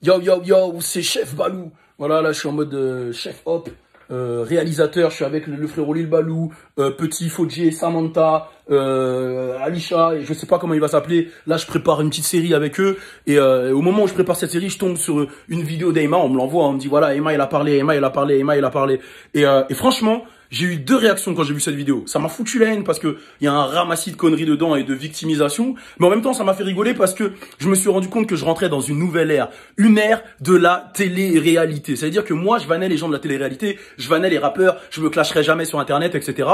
Yo, yo, yo, c'est Chef Balou. Voilà, là, je suis en mode chef hop, réalisateur. Je suis avec le frérot Lil Balou, Petit, Fodji, Samantha, Alisha, et je sais pas comment il va s'appeler. Là, je prépare une petite série avec eux. Et au moment où je prépare cette série, je tombe sur une vidéo d'Emma. On me l'envoie, on me dit, voilà, Emma, il a parlé, Emma, il a parlé, Emma, il a parlé. Et franchement, j'ai eu deux réactions quand j'ai vu cette vidéo. Ça m'a foutu la haine parce que il y a un ramassis de conneries dedans et de victimisation. Mais en même temps, ça m'a fait rigoler parce que je me suis rendu compte que je rentrais dans une nouvelle ère. Une ère de la télé-réalité. C'est-à-dire que moi, je vannais les gens de la télé-réalité. Je vannais les rappeurs. Je me clasherais jamais sur Internet, etc.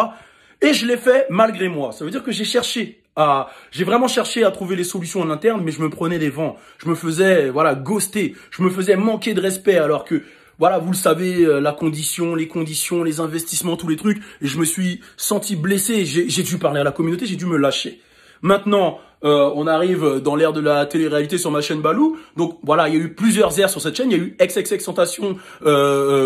Et je l'ai fait malgré moi. Ça veut dire que j'ai vraiment cherché à trouver les solutions en interne, mais je me prenais des vents. Je me faisais, voilà, ghoster. Je me faisais manquer de respect alors que, voilà, vous le savez, la condition, les investissements, tous les trucs. Et je me suis senti blessé. J'ai dû parler à la communauté, j'ai dû me lâcher. Maintenant, on arrive dans l'ère de la télé-réalité sur ma chaîne Balou. Donc voilà, il y a eu plusieurs ères sur cette chaîne. Il y a eu XXXTentacion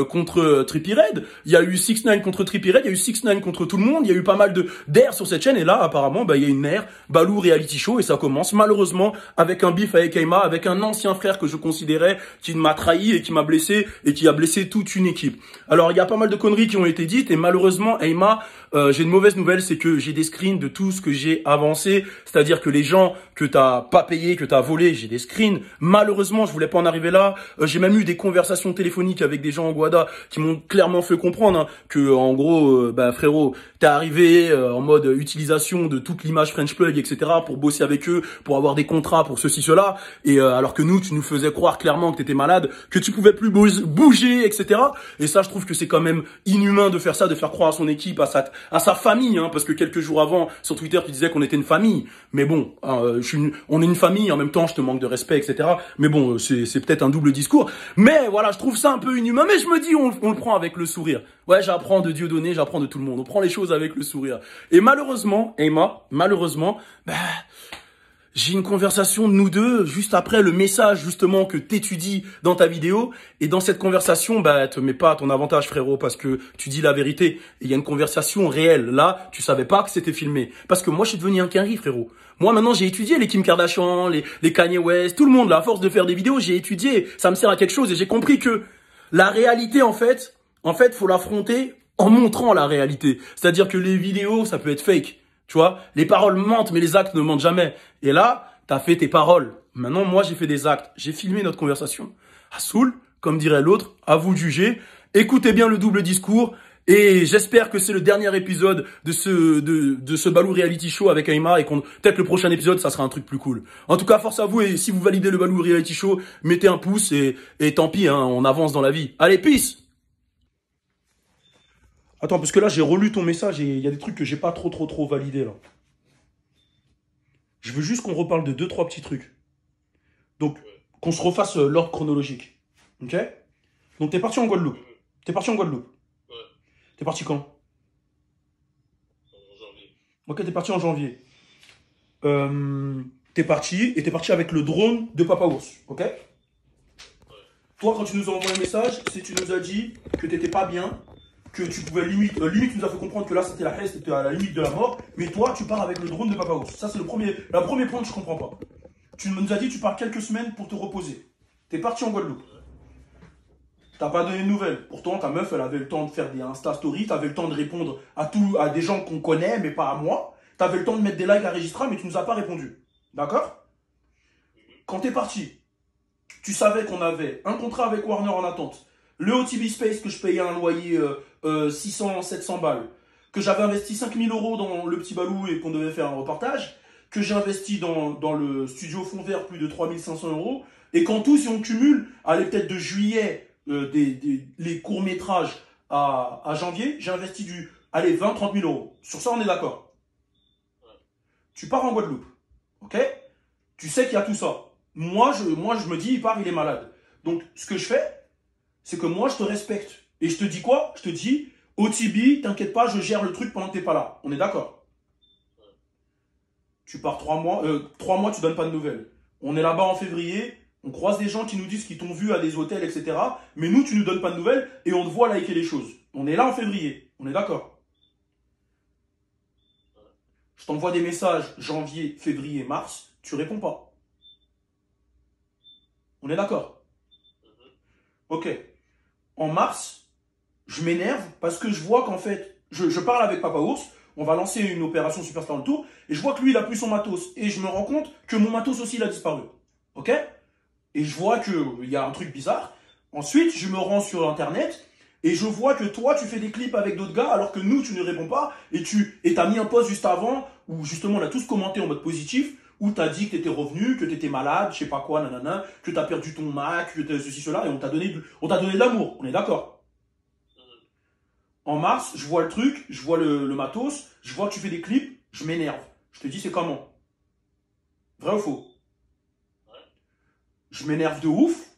contre Trippie Redd. Il y a eu 6ix9ine contre Trippie Redd. Il y a eu 6ix9ine contre tout le monde. Il y a eu pas mal d'ères sur cette chaîne. Et là, apparemment, il y a une ère Balou Reality Show. Et ça commence malheureusement avec un bif avec Emma, avec un ancien frère que je considérais qui m'a trahi et qui m'a blessé et qui a blessé toute une équipe. Alors, il y a pas mal de conneries qui ont été dites. Et malheureusement, Emma, j'ai une mauvaise nouvelle, c'est que j'ai des screens de tout ce que j'ai avancé. C'est-à-dire que les gens que t'as pas payé, que t'as volé, j'ai des screens. Malheureusement, je voulais pas en arriver là. J'ai même eu des conversations téléphoniques avec des gens en Guada qui m'ont clairement fait comprendre que, en gros, frérot, t'es arrivé en mode utilisation de toute l'image French Plug, etc. pour bosser avec eux, pour avoir des contrats, pour ceci, cela. Et alors que nous, tu nous faisais croire clairement que t'étais malade, que tu pouvais plus bouger, etc. Et ça, je trouve que c'est quand même inhumain de faire ça, de faire croire à son équipe, à sa famille, parce que quelques jours avant, sur Twitter, tu disais qu'on était une famille. Mais bon, on est une famille, en même temps, je te manque de respect, etc. Mais bon, c'est peut-être un double discours. Mais voilà, je trouve ça un peu inhumain. Mais je me dis, on le prend avec le sourire. Ouais, j'apprends de Dieudonné, j'apprends de tout le monde. On prend les choses avec le sourire. Et malheureusement, Emma, j'ai une conversation de nous deux juste après le message justement que t'étudies dans ta vidéo. Et dans cette conversation, te mets pas à ton avantage, frérot, parce que tu dis la vérité. Et il y a une conversation réelle. Là, tu savais pas que c'était filmé. Parce que moi, je suis devenu un quinri, frérot. Moi, maintenant, j'ai étudié les Kim Kardashian, les Kanye West, tout le monde, là, à force de faire des vidéos, j'ai étudié. Ça me sert à quelque chose et j'ai compris que la réalité, en fait, faut l'affronter en montrant la réalité. C'est-à-dire que les vidéos, ça peut être fake. Tu vois, les paroles mentent, mais les actes ne mentent jamais. Et là, t'as fait tes paroles. Maintenant, moi, j'ai fait des actes. J'ai filmé notre conversation. À Soul, comme dirait l'autre, à vous de juger. Écoutez bien le double discours. Et j'espère que c'est le dernier épisode de ce Balou Reality Show avec Aïma et peut-être le prochain épisode, ça sera un truc plus cool. En tout cas, force à vous et si vous validez le Balou Reality Show, mettez un pouce et tant pis, on avance dans la vie. Allez, peace! Attends, parce que là, j'ai relu ton message et il y a des trucs que j'ai pas trop validés, là. Je veux juste qu'on reparle de deux, trois petits trucs. Donc, qu'on se refasse l'ordre chronologique. Ok? Donc, t'es parti en Guadeloupe. T'es parti en Guadeloupe. Ouais, T'es parti quand? en janvier. Ok, t'es parti en janvier. T'es parti avec le drone de Papa Ours. Ok? Toi, quand tu nous as envoyé un message, c'est que tu nous as dit que t'étais pas bien, que tu pouvais limite, tu nous as fait comprendre que là c'était la haine, c'était à la limite de la mort, mais toi tu pars avec le drone de Papa Ours. Ça c'est le premier point que je comprends pas. Tu nous as dit que tu pars quelques semaines pour te reposer. T'es parti en Guadeloupe. T'as pas donné de nouvelles. Pourtant ta meuf elle avait le temps de faire des Insta Stories, t'avais le temps de répondre à des gens qu'on connaît mais pas à moi. T'avais le temps de mettre des likes à Registra mais tu nous as pas répondu. D'accord? Quand t'es parti, tu savais qu'on avait un contrat avec Warner en attente, le OTB Space que je payais un loyer 600, 700 balles, que j'avais investi 5000 € dans le petit Balou et qu'on devait faire un reportage, que j'ai investi dans le studio Fond Vert plus de 3500 €, et qu'en tout, si on cumule, allez peut-être de juillet, les courts-métrages à janvier, j'ai investi 20-30 000 €. Sur ça, on est d'accord. Tu pars en Guadeloupe, ok? Tu sais qu'il y a tout ça. Moi, je me dis, il part, il est malade. Donc, ce que je fais, c'est que moi, je te respecte. Et je te dis quoi? Je te dis, OTB, t'inquiète pas, je gère le truc pendant que t'es pas là. On est d'accord? Tu pars 3 mois, tu donnes pas de nouvelles. On est là-bas en février, on croise des gens qui nous disent qu'ils t'ont vu à des hôtels, etc. Mais nous, tu nous donnes pas de nouvelles et on te voit liker les choses. On est là en février. On est d'accord? Je t'envoie des messages janvier, février, mars, tu réponds pas. On est d'accord? Ok. En mars, je m'énerve parce que je vois qu'en fait, je parle avec Papa Ours, on va lancer une opération Superstar le Tour, et je vois que lui, il a plus son matos. Et je me rends compte que mon matos aussi, il a disparu. Ok? Et je vois qu'il y a un truc bizarre. Ensuite, je me rends sur Internet, et je vois que toi, tu fais des clips avec d'autres gars, alors que nous, tu ne réponds pas, et t'as mis un post juste avant, où justement, on a tous commenté en mode positif, où t'as dit que t'étais revenu, que t'étais malade, je sais pas quoi, nanana, que t'as perdu ton Mac, que t'as ceci, cela, et on t'a donné de l'amour. On est d'accord? En mars, je vois le truc, je vois le matos, je vois que tu fais des clips, je m'énerve. Je te dis, c'est comment? Vrai ou faux? Je m'énerve de ouf,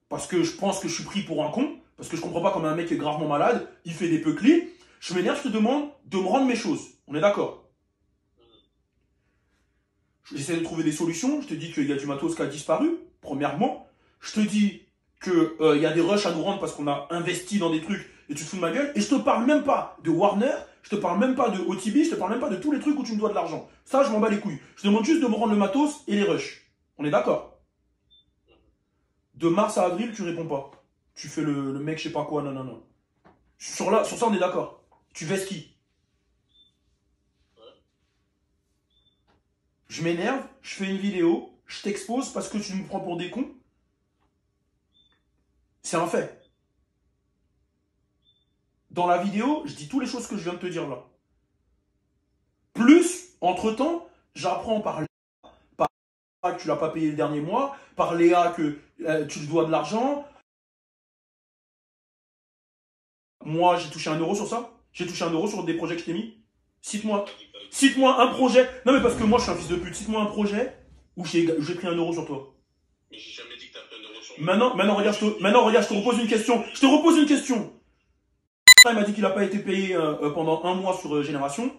parce que je pense que je suis pris pour un con, parce que je comprends pas comment un mec est gravement malade, il fait des peu clips. Je m'énerve, je te demande de me rendre mes choses. On est d'accord? J'essaie de trouver des solutions, je te dis qu'il y a du matos qui a disparu, premièrement. Je te dis qu'il y a des rushs à nous rendre parce qu'on a investi dans des trucs et tu te fous de ma gueule. Et je te parle même pas de Warner, je te parle même pas de OTB, je te parle même pas de tous les trucs où tu me dois de l'argent. Ça, je m'en bats les couilles. Je te demande juste de me rendre le matos et les rushs. On est d'accord? De mars à avril, tu réponds pas. Tu fais le mec, je sais pas quoi, non, non, non. Sur ça, on est d'accord. Tu vestes qui? Je m'énerve, je fais une vidéo, je t'expose parce que tu me prends pour des cons. C'est un fait. Dans la vidéo, je dis toutes les choses que je viens de te dire là. Plus, entre-temps, j'apprends par Léa que tu l'as pas payé le dernier mois, par Léa que tu lui dois de l'argent. Moi, j'ai touché 1 euro sur ça. J'ai touché 1 euro sur des projets que je t'ai mis. Cite-moi. Cite-moi un projet. Non, mais parce que moi, je suis un fils de pute. Cite-moi un projet où j'ai pris 1 euro sur toi. Mais j'ai jamais dit que t'as pris 1 euro sur moi. Maintenant, regarde, je te repose une question. Je te repose une question. Il m'a dit qu'il n'a pas été payé pendant 1 mois sur Génération.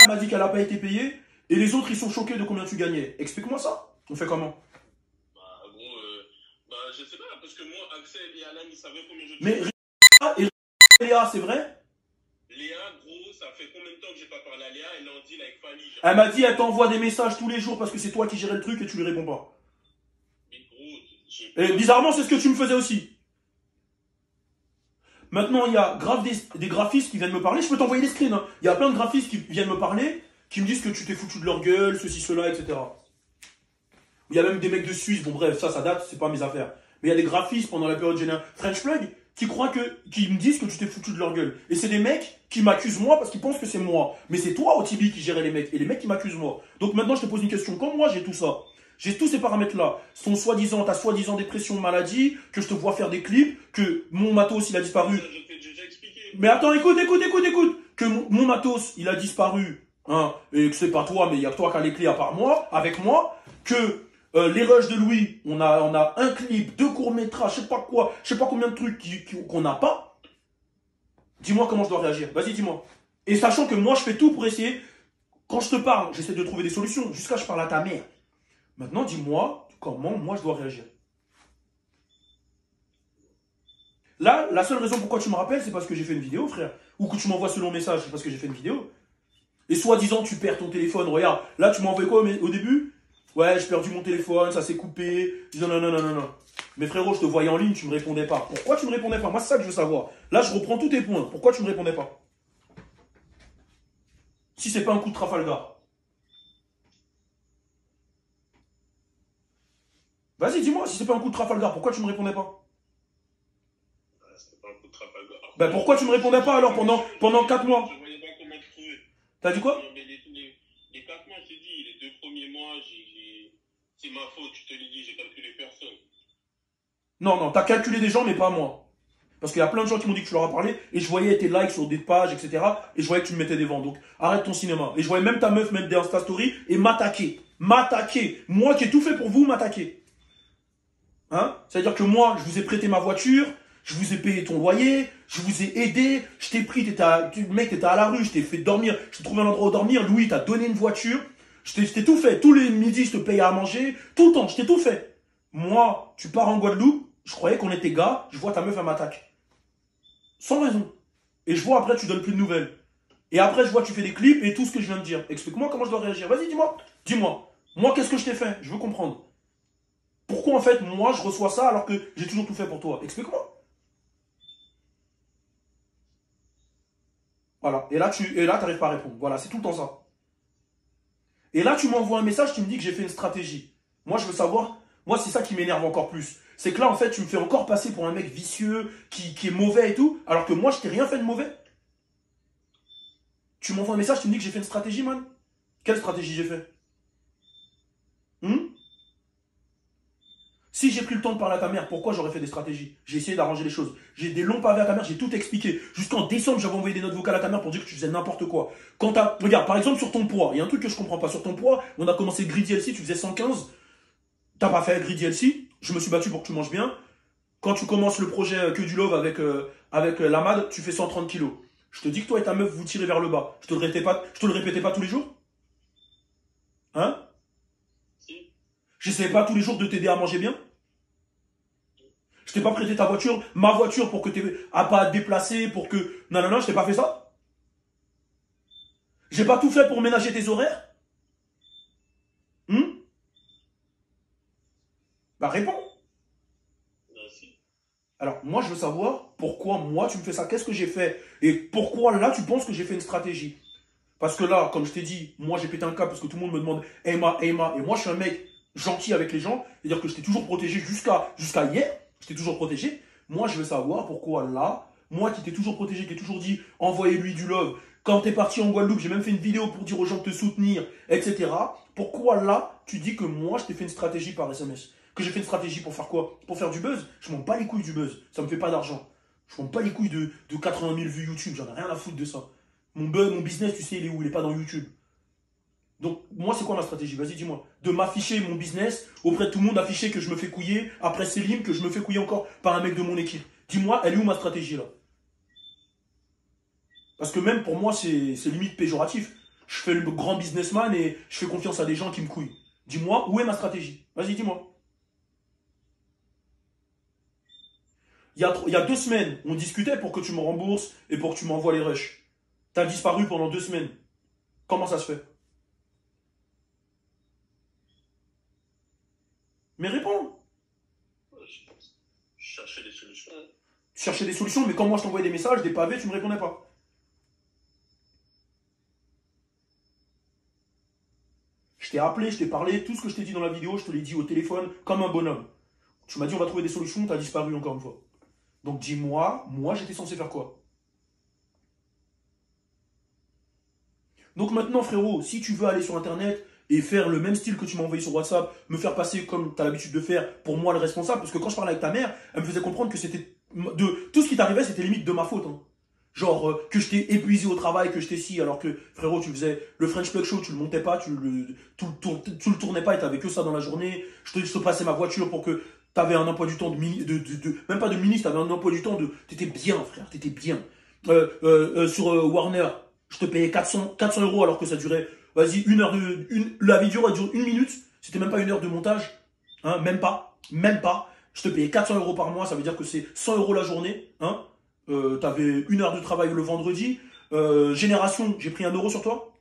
Elle m'a dit qu'elle n'a pas été payée. Et les autres, ils sont choqués de combien tu gagnais. Explique-moi ça. On fait comment? Bah, bon, je sais pas, parce que moi, Axel et Alan, ils savaient combien je Mais touchais. et Léa, c'est vrai? Léa, gros, ça fait combien de temps que j'ai pas parlé à Léa? Elle est en deal avec Fanny. Elle m'a dit, elle t'envoie des messages tous les jours parce que c'est toi qui gérais le truc et tu lui réponds pas. Mais gros, Et bizarrement, c'est ce que tu me faisais aussi. Maintenant, il y a grave des graphistes qui viennent me parler. Je peux t'envoyer des screens. Hein. Il y a plein de graphistes qui viennent me parler, qui me disent que tu t'es foutu de leur gueule, ceci, cela, etc. Il y a même des mecs de Suisse. Bon, bref, ça date, c'est pas mes affaires. Mais il y a des graphistes pendant la période générale French Plug qui me disent que tu t'es foutu de leur gueule. Et c'est des mecs qui m'accusent moi parce qu'ils pensent que c'est moi. Mais c'est toi, OTB, qui gérait les mecs. Et les mecs qui m'accusent moi. Donc maintenant, je te pose une question. Quand moi, j'ai tout ça, j'ai tous ces paramètres-là, ta soi-disant dépression, maladie, que je te vois faire des clips, que mon matos, il a disparu. je t'ai déjà expliqué. Mais attends, écoute. Que mon matos, il a disparu. Hein, et que c'est pas toi, mais il y a que toi qui as les clés à part moi, avec moi. Que les rushs de Louis, on a un clip, 2 courts-métrages, je sais pas quoi, je sais pas combien de trucs qu'on n'a pas. Dis-moi comment je dois réagir. Vas-y, dis-moi. Et sachant que moi, je fais tout pour essayer. Quand je te parle, j'essaie de trouver des solutions. Jusqu'à je parle à ta mère. Maintenant, dis-moi comment moi je dois réagir. Là, la seule raison pourquoi tu me rappelles, c'est parce que j'ai fait une vidéo, frère. Ou que tu m'envoies ce long message, c'est parce que j'ai fait une vidéo. Et soi-disant, tu perds ton téléphone. Regarde, là, tu m'as envoyé quoi au début? Ouais, j'ai perdu mon téléphone, ça s'est coupé. Je dis non, non, non, non, non. Mais frérot, je te voyais en ligne, tu me répondais pas. Pourquoi tu me répondais pas? Moi, c'est ça que je veux savoir. Là, je reprends tous tes points. Pourquoi tu me répondais pas? Si c'est pas un coup de Trafalgar. Vas-y, dis-moi, si c'est pas un coup de Trafalgar, pourquoi tu me répondais pas? C'était pas un coup de Trafalgar. Ben pourquoi tu me répondais pas alors pendant 4 mois? Je voyais pas comment te trouver. T'as dit quoi? Non, mais les 4 mois, je t'ai dit, les 2 premiers mois, c'est ma faute, je te l'ai dit, j'ai calculé personne. Non, non, t'as calculé des gens, mais pas moi. Parce qu'il y a plein de gens qui m'ont dit que tu leur as parlé, et je voyais tes likes sur des pages, etc. Et je voyais que tu me mettais des ventes. Donc, arrête ton cinéma. Et je voyais même ta meuf mettre des Insta Story et m'attaquer. M'attaquer. Moi qui ai tout fait pour vous, m'attaquer. Hein? C'est-à-dire que moi, je vous ai prêté ma voiture, je vous ai payé ton loyer, je vous ai aidé, je t'ai pris, mec, t'étais à la rue, je t'ai fait dormir, je t'ai trouvé un endroit où dormir, Louis t'a donné une voiture, je t'ai tout fait. Tous les midis, je te paye à manger, tout le temps, je t'ai tout fait. Moi, tu pars en Guadeloupe, je croyais qu'on était gars, je vois ta meuf, elle m'attaque. Sans raison. Et je vois après, tu donnes plus de nouvelles. Et après, je vois, tu fais des clips et tout ce que je viens de dire. Explique-moi comment je dois réagir. Vas-y, dis-moi. Dis-moi. Moi, qu'est-ce que je t'ai fait? Je veux comprendre. Pourquoi, en fait, moi, je reçois ça alors que j'ai toujours tout fait pour toi? Explique-moi. Voilà. Et là, t'arrives pas à répondre. Voilà, c'est tout le temps ça. Et là, tu m'envoies un message, tu me dis que j'ai fait une stratégie. Moi, je veux savoir, moi, c'est ça qui m'énerve encore plus. C'est que là, en fait, tu me fais encore passer pour un mec vicieux, qui est mauvais et tout, alors que moi, je t'ai rien fait de mauvais. Tu m'envoies un message, tu me dis que j'ai fait une stratégie, man. Quelle stratégie j'ai fait? Si j'ai pris le temps de parler à ta mère, pourquoi j'aurais fait des stratégies? J'ai essayé d'arranger les choses. J'ai des longs pavés à ta mère, j'ai tout expliqué. Jusqu'en décembre, j'avais envoyé des notes vocales à ta mère pour dire que tu faisais n'importe quoi. Regarde, par exemple, sur ton poids, il y a un truc que je comprends pas. Sur ton poids, on a commencé Grid DLC, tu faisais 115. T'as pas fait Grid DLC. Je me suis battu pour que tu manges bien. Quand tu commences le projet Que du Love avec Lamad, tu fais 130 kilos. Je te dis que toi et ta meuf, vous tirez vers le bas. Je te le répétais pas tous les jours? Hein? Si. J'essayais pas tous les jours de t'aider à manger bien? Je t'ai pas prêté ta voiture, ma voiture, pour que tu n'aies pas à te déplacer, pour que... Non, non, non, je t'ai pas fait ça. J'ai pas tout fait pour ménager tes horaires. Bah réponds. Si. Alors, moi, je veux savoir pourquoi moi, tu me fais ça. Qu'est-ce que j'ai fait? Et pourquoi là, tu penses que j'ai fait une stratégie? Parce que là, comme je t'ai dit, moi, j'ai pété un câble parce que tout le monde me demande Emma, Emma. Et moi, je suis un mec gentil avec les gens. C'est-à-dire que je t'ai toujours protégé jusqu'à hier. Je t'ai toujours protégé. Moi, je veux savoir pourquoi là, moi qui t'ai toujours protégé, qui t'ai toujours dit envoyez-lui du love. Quand t'es parti en Guadeloupe, j'ai même fait une vidéo pour dire aux gens de te soutenir, etc. Pourquoi là, tu dis que moi, je t'ai fait une stratégie par SMS? Que j'ai fait une stratégie pour faire quoi? Pour faire du buzz? Je m'en bats les couilles du buzz. Ça me fait pas d'argent. Je m'en bats les couilles de 80 000 vues YouTube. J'en ai rien à foutre de ça. Mon buzz, mon business, tu sais, il est où? Il est pas dans YouTube. Donc, moi, c'est quoi ma stratégie? Vas-y, dis-moi. De m'afficher mon business auprès de tout le monde, afficher que je me fais couiller, après Céline, que je me fais couiller encore par un mec de mon équipe. Dis-moi, elle est où ma stratégie, là? Parce que même pour moi, c'est limite péjoratif. Je fais le grand businessman et je fais confiance à des gens qui me couillent. Dis-moi, où est ma stratégie? Vas-y, dis-moi. Il y a 2 semaines, on discutait pour que tu me rembourses et pour que tu m'envoies les rushs. T'as disparu pendant 2 semaines. Comment ça se fait? Mais réponds. Je cherchais des solutions. Tu cherchais des solutions, mais quand moi je t'envoyais des messages, des pavés, tu me répondais pas. Je t'ai appelé, je t'ai parlé, tout ce que je t'ai dit dans la vidéo, je te l'ai dit au téléphone, comme un bonhomme. Tu m'as dit on va trouver des solutions, t'as disparu encore une fois. Donc dis-moi, moi j'étais censé faire quoi? Donc maintenant frérot, si tu veux aller sur internet et faire le même style que tu m'as envoyé sur WhatsApp, me faire passer comme tu as l'habitude de faire pour moi le responsable, parce que quand je parlais avec ta mère, elle me faisait comprendre que c'était tout ce qui t'arrivait, c'était limite de ma faute. Hein. Genre que je t'ai épuisé au travail, que je t'ai si, alors que frérot, tu faisais le French Plug Show, tu le montais pas, tu le tournais pas et t'avais que ça dans la journée. Je te passais ma voiture pour que t'avais un emploi du temps même pas de ministre, t'avais un emploi du temps de, t'étais bien frère, t'étais bien. Sur Warner, je te payais 400 euros alors que ça durait, vas-y, la vidéo elle dure 1 minute, c'était même pas 1 heure de montage, hein, même pas. Je te payais 400 euros par mois, ça veut dire que c'est 100 euros la journée, hein. T'avais 1 heure de travail le vendredi. Génération, j'ai pris 1 euro sur toi?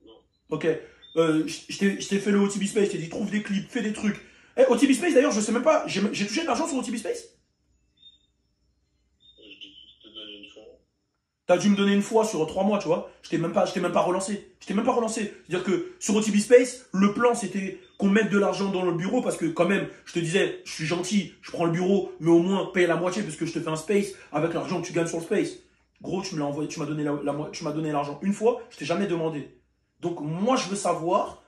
Non. Ok. Je t'ai fait le OTB Space, je t'ai dit trouve des clips, fais des trucs. Eh, OTB Space d'ailleurs, je sais même pas, j'ai touché de l'argent sur OTB Space? Je te donne une fois. T'as dû me donner une fois sur 3 mois, tu vois. Je t'ai même pas relancé. Je t'ai même pas relancé. C'est-à-dire que sur OTB Space, le plan c'était qu'on mette de l'argent dans le bureau parce que quand même, je te disais, je suis gentil, je prends le bureau, mais au moins paye la moitié parce que je te fais un space avec l'argent que tu gagnes sur le space. Gros, tu me l'as envoyé, tu m'as donné tu m'as donné l'argent une fois, je t'ai jamais demandé. Donc moi je veux savoir,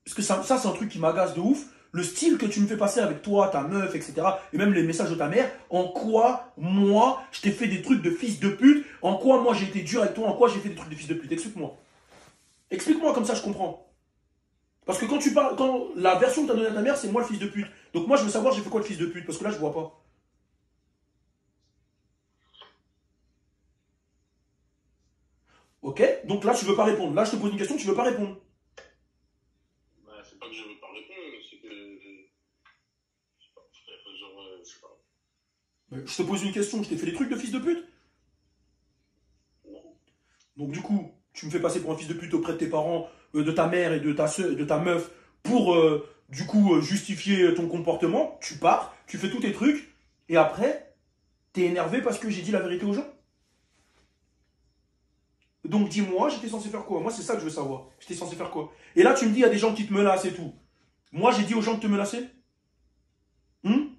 parce que ça c'est un truc qui m'agace de ouf. Le style que tu me fais passer avec toi, ta meuf, etc. Et même les messages de ta mère, en quoi, moi, je t'ai fait des trucs de fils de pute, en quoi, moi, j'ai été dur avec toi, en quoi j'ai fait des trucs de fils de pute. Explique-moi. Explique-moi, comme ça, je comprends. Parce que quand la version que tu as donnée à ta mère, c'est moi le fils de pute. Donc moi, je veux savoir, j'ai fait quoi le fils de pute, parce que là, je vois pas. Ok? Donc là, tu veux pas répondre. Là, je te pose une question, tu veux pas répondre. Bah, c'est pas que je veux pas répondre, c'est que. Je sais pas, frère, genre, je sais pas. Je te pose une question, je t'ai fait des trucs de fils de pute? Non. Donc du coup, tu me fais passer pour un fils de pute auprès de tes parents, de ta mère et de ta soeur, de ta meuf, pour du coup justifier ton comportement. Tu pars, tu fais tous tes trucs, et après, t'es énervé parce que j'ai dit la vérité aux gens. Donc dis-moi, j'étais censé faire quoi? Moi, c'est ça que je veux savoir. J'étais censé faire quoi? Et là, tu me dis, il y a des gens qui te menacent et tout. Moi, j'ai dit aux gens de te menacer? Hmm.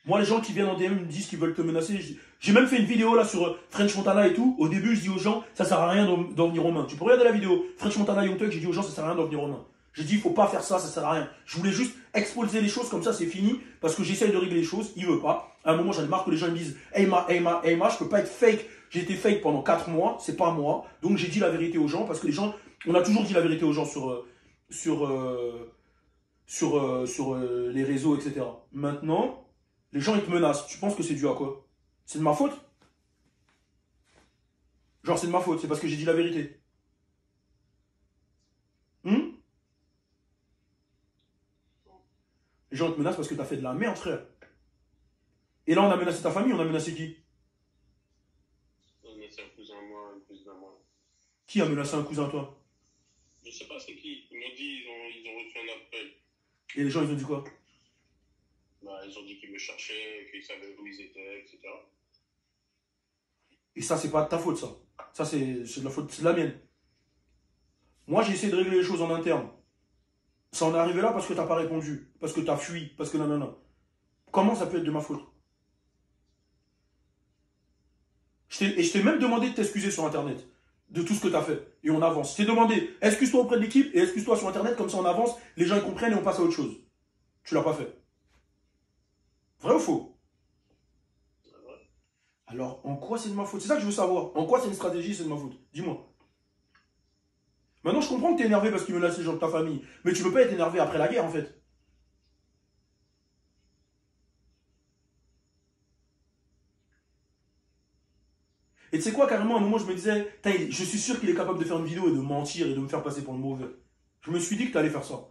Moi, les gens qui viennent en DM me disent qu'ils veulent te menacer. J'ai même fait une vidéo là sur French Montana et tout. Au début, je dis aux gens, ça sert à rien d'en venir aux mains. Tu peux regarder la vidéo French Montana Young Thug, j'ai dit aux gens, ça sert à rien d'en venir aux mains. J'ai dit, il faut pas faire ça, ça sert à rien. Je voulais juste exposer les choses comme ça, c'est fini. Parce que j'essaye de régler les choses, il veut pas. À un moment, j'en ai marre que les gens me disent, Eyma, je peux pas être fake. J'ai été fake pendant 4 mois, c'est pas moi. Donc j'ai dit la vérité aux gens parce que les gens, on a toujours dit la vérité aux gens sur les réseaux, etc. Maintenant, les gens ils te menacent. Tu penses que c'est dû à quoi? C'est de ma faute? Genre c'est de ma faute, c'est parce que j'ai dit la vérité. Hmm. Les gens ils te menacent parce que t'as fait de la merde, frère. Et là on a menacé ta famille, on a menacé qui? Mais c'est un cousin à moi, un cousin à moi. Qui a menacé un cousin à toi? Je sais pas c'est qui. Ils m'ont dit, ils ont reçu un appel. Et les gens ils ont dit quoi? Bah, ils ont dit qu'ils me cherchaient, qu'ils savaient où ils étaient, etc. Et ça c'est pas de ta faute ça. Ça c'est de la faute, c'est de la mienne. Moi j'ai essayé de régler les choses en interne. Ça en est arrivé là parce que t'as pas répondu, parce que t'as fui, parce que nanana. Comment ça peut être de ma faute? Et je t'ai même demandé de t'excuser sur internet de tout ce que t'as fait. Et on avance. Je t'ai demandé, excuse-toi auprès de l'équipe et excuse-toi sur internet, comme ça on avance, les gens ils comprennent et on passe à autre chose. Tu l'as pas fait. Vrai ou faux? Alors, en quoi c'est de ma faute? C'est ça que je veux savoir. En quoi c'est une stratégie, c'est de ma faute? Dis-moi. Maintenant, je comprends que t'es énervé parce qu'il menace les gens de ta famille. Mais tu peux pas être énervé après la guerre, en fait. Et tu sais quoi, carrément, à un moment, je me disais, putain, je suis sûr qu'il est capable de faire une vidéo et de mentir et de me faire passer pour le mauvais. Je me suis dit que t'allais faire ça.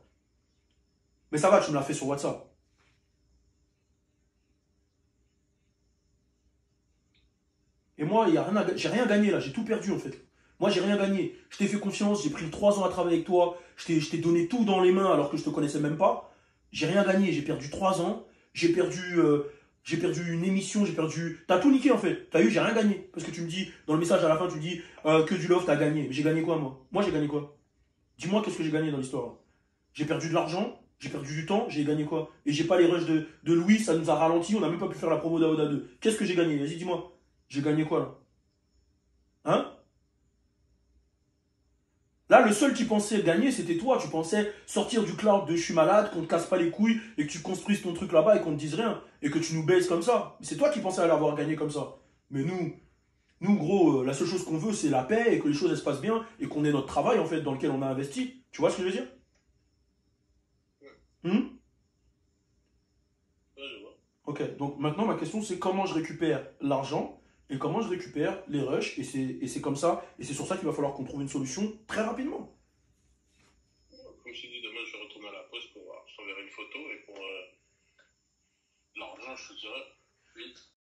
Mais ça va, tu me l'as fait sur WhatsApp. Et moi, j'ai rien gagné là, j'ai tout perdu en fait. Moi, j'ai rien gagné. Je t'ai fait confiance, j'ai pris 3 ans à travailler avec toi, je t'ai donné tout dans les mains alors que je te connaissais même pas. J'ai rien gagné, j'ai perdu 3 ans, j'ai perdu une émission, j'ai perdu. T'as tout niqué en fait. T'as eu, j'ai rien gagné. Parce que tu me dis, dans le message à la fin, tu me dis que du love, t'as gagné. Mais j'ai gagné quoi moi? Moi, j'ai gagné quoi? Dis-moi qu'est-ce que j'ai gagné dans l'histoire là. J'ai perdu de l'argent, j'ai perdu du temps, j'ai gagné quoi? Et j'ai pas les rushs de Louis, ça nous a ralenti, on n'a même pas pu faire la promo d'Aoda 2. Qu'est-ce que j'ai gagné? Vas-y, dis-moi. J'ai gagné quoi là? Hein? Là, le seul qui pensait gagner, c'était toi. Tu pensais sortir du cloud de je suis malade, qu'on te casse pas les couilles et que tu construises ton truc là-bas et qu'on te dise rien. Et que tu nous baises comme ça. C'est toi qui pensais aller avoir gagné comme ça. Mais nous gros, la seule chose qu'on veut, c'est la paix et que les choses elles se passent bien et qu'on ait notre travail en fait dans lequel on a investi. Tu vois ce que je veux dire? Hmm. Ouais, je vois. Ok, donc maintenant ma question c'est comment je récupère l'argent et comment je récupère les rushs et c'est comme ça et c'est sur ça qu'il va falloir qu'on trouve une solution très rapidement. Comme je t'ai dit, demain je retourne à la poste pour voir. Je t'enverrai une photo et pour l'argent, je te dirai. Vite.